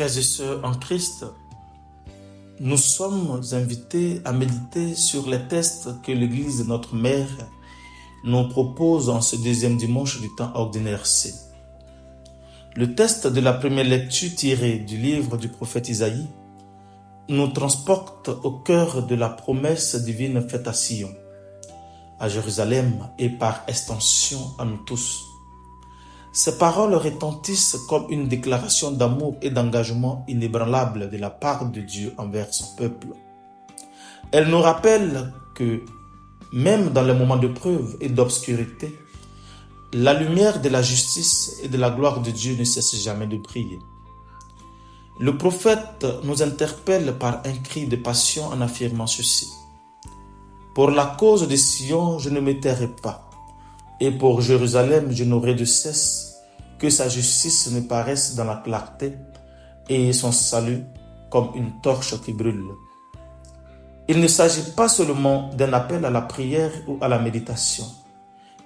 Frères et sœurs en Christ, nous sommes invités à méditer sur les textes que l'Église, notre mère, nous propose en ce deuxième dimanche du temps ordinaire C. Le texte de la première lecture tiré du livre du prophète Isaïe nous transporte au cœur de la promesse divine faite à Sion, à Jérusalem et par extension à nous tous. Ces paroles retentissent comme une déclaration d'amour et d'engagement inébranlable de la part de Dieu envers son peuple. Elles nous rappellent que, même dans les moments de preuve et d'obscurité, la lumière de la justice et de la gloire de Dieu ne cesse jamais de briller. Le prophète nous interpelle par un cri de passion en affirmant ceci. « Pour la cause de Sion, je ne me tairai pas. Et pour Jérusalem, je n'aurai de cesse que sa justice ne paraisse dans la clarté et son salut comme une torche qui brûle. » Il ne s'agit pas seulement d'un appel à la prière ou à la méditation,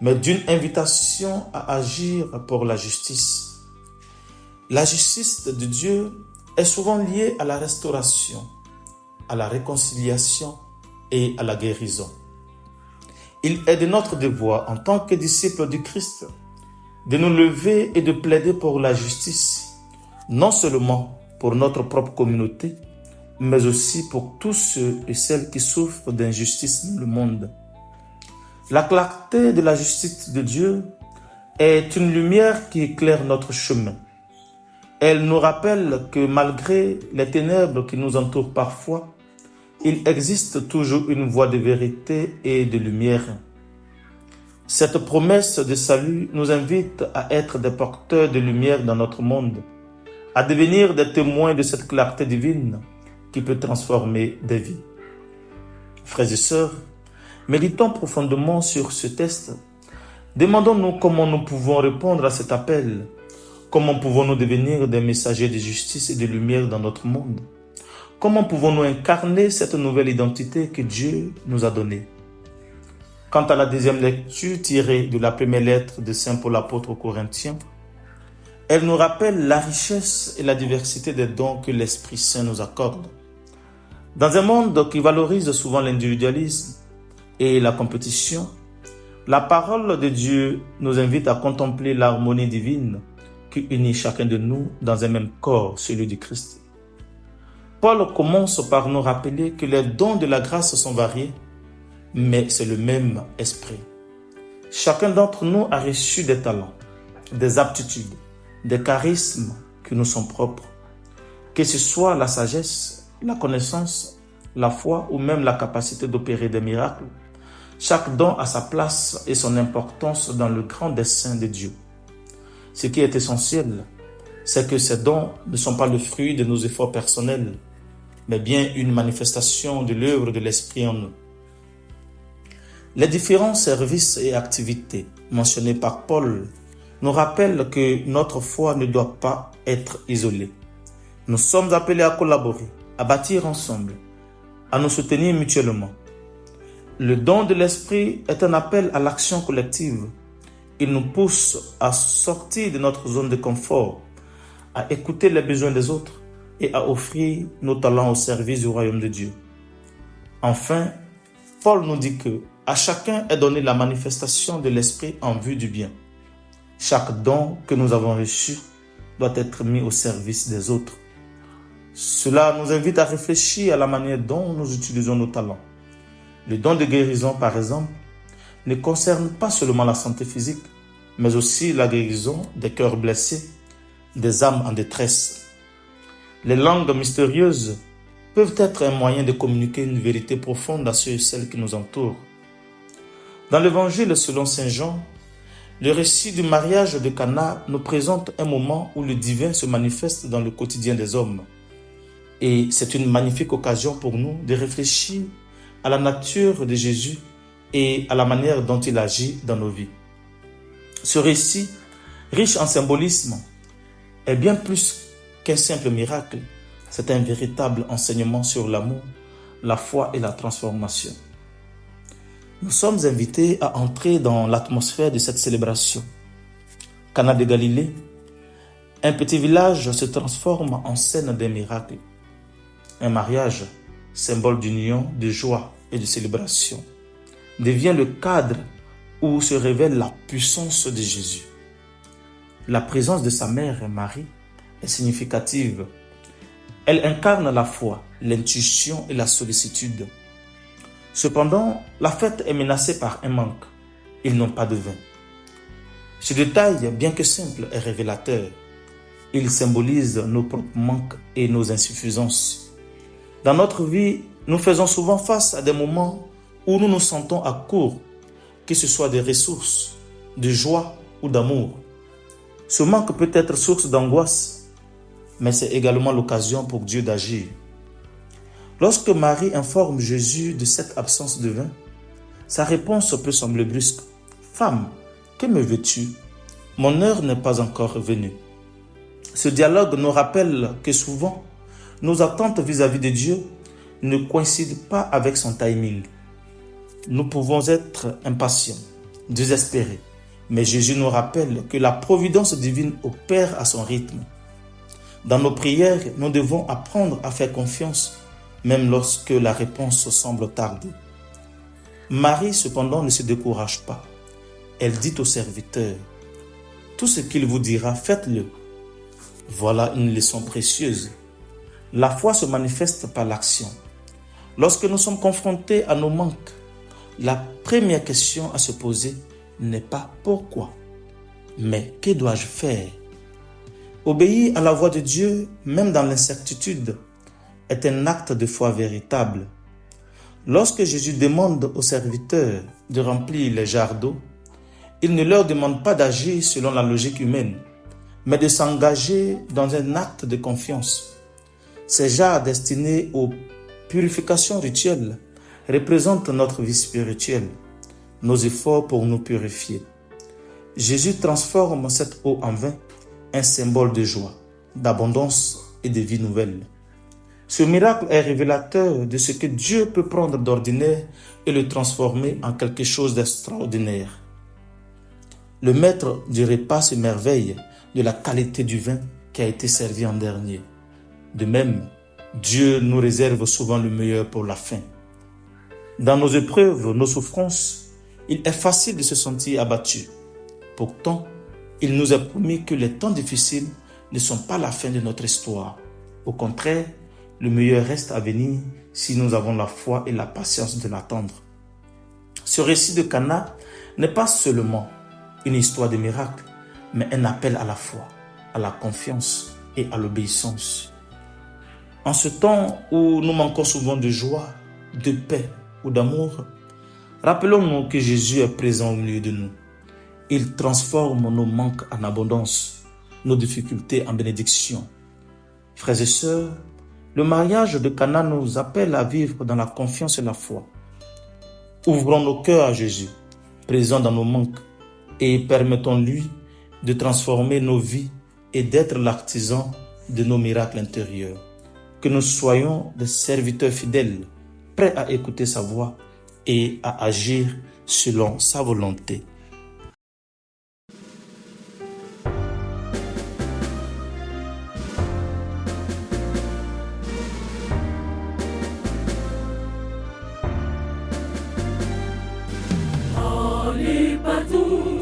mais d'une invitation à agir pour la justice. La justice de Dieu est souvent liée à la restauration, à la réconciliation et à la guérison. Il est de notre devoir, en tant que disciples du Christ, de nous lever et de plaider pour la justice, non seulement pour notre propre communauté, mais aussi pour tous ceux et celles qui souffrent d'injustice dans le monde. La clarté de la justice de Dieu est une lumière qui éclaire notre chemin. Elle nous rappelle que malgré les ténèbres qui nous entourent parfois, il existe toujours une voie de vérité et de lumière. Cette promesse de salut nous invite à être des porteurs de lumière dans notre monde, à devenir des témoins de cette clarté divine qui peut transformer des vies. Frères et sœurs, méditons profondément sur ce texte. Demandons-nous comment nous pouvons répondre à cet appel. Comment pouvons-nous devenir des messagers de justice et de lumière dans notre monde? Comment pouvons-nous incarner cette nouvelle identité que Dieu nous a donnée? Quant à la deuxième lecture tirée de la première lettre de Saint Paul apôtre aux Corinthiens, elle nous rappelle la richesse et la diversité des dons que l'Esprit Saint nous accorde. Dans un monde qui valorise souvent l'individualisme et la compétition, la parole de Dieu nous invite à contempler l'harmonie divine qui unit chacun de nous dans un même corps, celui du Christ. Paul commence par nous rappeler que les dons de la grâce sont variés, mais c'est le même esprit. Chacun d'entre nous a reçu des talents, des aptitudes, des charismes qui nous sont propres. Que ce soit la sagesse, la connaissance, la foi ou même la capacité d'opérer des miracles, chaque don a sa place et son importance dans le grand dessein de Dieu. Ce qui est essentiel, c'est que ces dons ne sont pas le fruit de nos efforts personnels, mais bien une manifestation de l'œuvre de l'Esprit en nous. Les différents services et activités mentionnés par Paul nous rappellent que notre foi ne doit pas être isolée. Nous sommes appelés à collaborer, à bâtir ensemble, à nous soutenir mutuellement. Le don de l'Esprit est un appel à l'action collective. Il nous pousse à sortir de notre zone de confort, à écouter les besoins des autres et à offrir nos talents au service du royaume de Dieu. Enfin, Paul nous dit que à chacun est donnée la manifestation de l'Esprit en vue du bien. Chaque don que nous avons reçu doit être mis au service des autres. Cela nous invite à réfléchir à la manière dont nous utilisons nos talents. Le don de guérison, par exemple, ne concerne pas seulement la santé physique, mais aussi la guérison des cœurs blessés, des âmes en détresse. Les langues mystérieuses peuvent être un moyen de communiquer une vérité profonde à ceux et celles qui nous entourent. Dans l'Évangile selon Saint Jean, le récit du mariage de Cana nous présente un moment où le divin se manifeste dans le quotidien des hommes. Et c'est une magnifique occasion pour nous de réfléchir à la nature de Jésus et à la manière dont il agit dans nos vies. Ce récit, riche en symbolisme, est bien plus qu'un simple miracle. C'est un véritable enseignement sur l'amour, la foi et la transformation. Nous sommes invités à entrer dans l'atmosphère de cette célébration. Cana de Galilée Un petit village se transforme en scène d'un miracle. Un mariage, symbole d'union, de joie et de célébration, devient le cadre où se révèle la puissance de Jésus. La présence de sa mère, Marie, est significative. Elle incarne la foi, l'intuition et la sollicitude. Cependant, la fête est menacée par un manque. Ils n'ont pas de vin. Ce détail, bien que simple, est révélateur. Il symbolise nos propres manques et nos insuffisances. Dans notre vie, nous faisons souvent face à des moments où nous nous sentons à court, que ce soit de ressources, de joie ou d'amour. Ce manque peut être source d'angoisse, mais c'est également l'occasion pour Dieu d'agir. Lorsque Marie informe Jésus de cette absence de vin, sa réponse peut sembler brusque. « Femme, que me veux-tu? Mon heure n'est pas encore venue. » Ce dialogue nous rappelle que souvent, nos attentes vis-à-vis de Dieu ne coïncident pas avec son timing. Nous pouvons être impatients, désespérés, mais Jésus nous rappelle que la providence divine opère à son rythme. Dans nos prières, nous devons apprendre à faire confiance, même lorsque la réponse semble tarder. Marie, cependant, ne se décourage pas. Elle dit au serviteur, « Tout ce qu'il vous dira, faites-le. » Voilà une leçon précieuse. La foi se manifeste par l'action. Lorsque nous sommes confrontés à nos manques, la première question à se poser n'est pas pourquoi, mais que dois-je faire? Obéir à la voix de Dieu, même dans l'incertitude, est un acte de foi véritable. Lorsque Jésus demande aux serviteurs de remplir les jarres d'eau, il ne leur demande pas d'agir selon la logique humaine, mais de s'engager dans un acte de confiance. Ces jarres destinés aux purifications rituelles représentent notre vie spirituelle, nos efforts pour nous purifier. Jésus transforme cette eau en vin, un symbole de joie, d'abondance et de vie nouvelle. Ce miracle est révélateur de ce que Dieu peut prendre d'ordinaire et le transformer en quelque chose d'extraordinaire. Le maître du repas s'émerveille de la qualité du vin qui a été servi en dernier. De même, Dieu nous réserve souvent le meilleur pour la fin. Dans nos épreuves, nos souffrances, il est facile de se sentir abattu. Pourtant, il nous a promis que les temps difficiles ne sont pas la fin de notre histoire. Au contraire, le meilleur reste à venir si nous avons la foi et la patience de l'attendre. Ce récit de Cana n'est pas seulement une histoire de miracle, mais un appel à la foi, à la confiance et à l'obéissance. En ce temps où nous manquons souvent de joie, de paix ou d'amour, rappelons-nous que Jésus est présent au milieu de nous. Il transforme nos manques en abondance, nos difficultés en bénédiction. Frères et sœurs, le mariage de Cana nous appelle à vivre dans la confiance et la foi. Ouvrons nos cœurs à Jésus, présent dans nos manques, et permettons-lui de transformer nos vies et d'être l'artisan de nos miracles intérieurs. Que nous soyons des serviteurs fidèles, prêts à écouter sa voix et à agir selon sa volonté. Allez partout.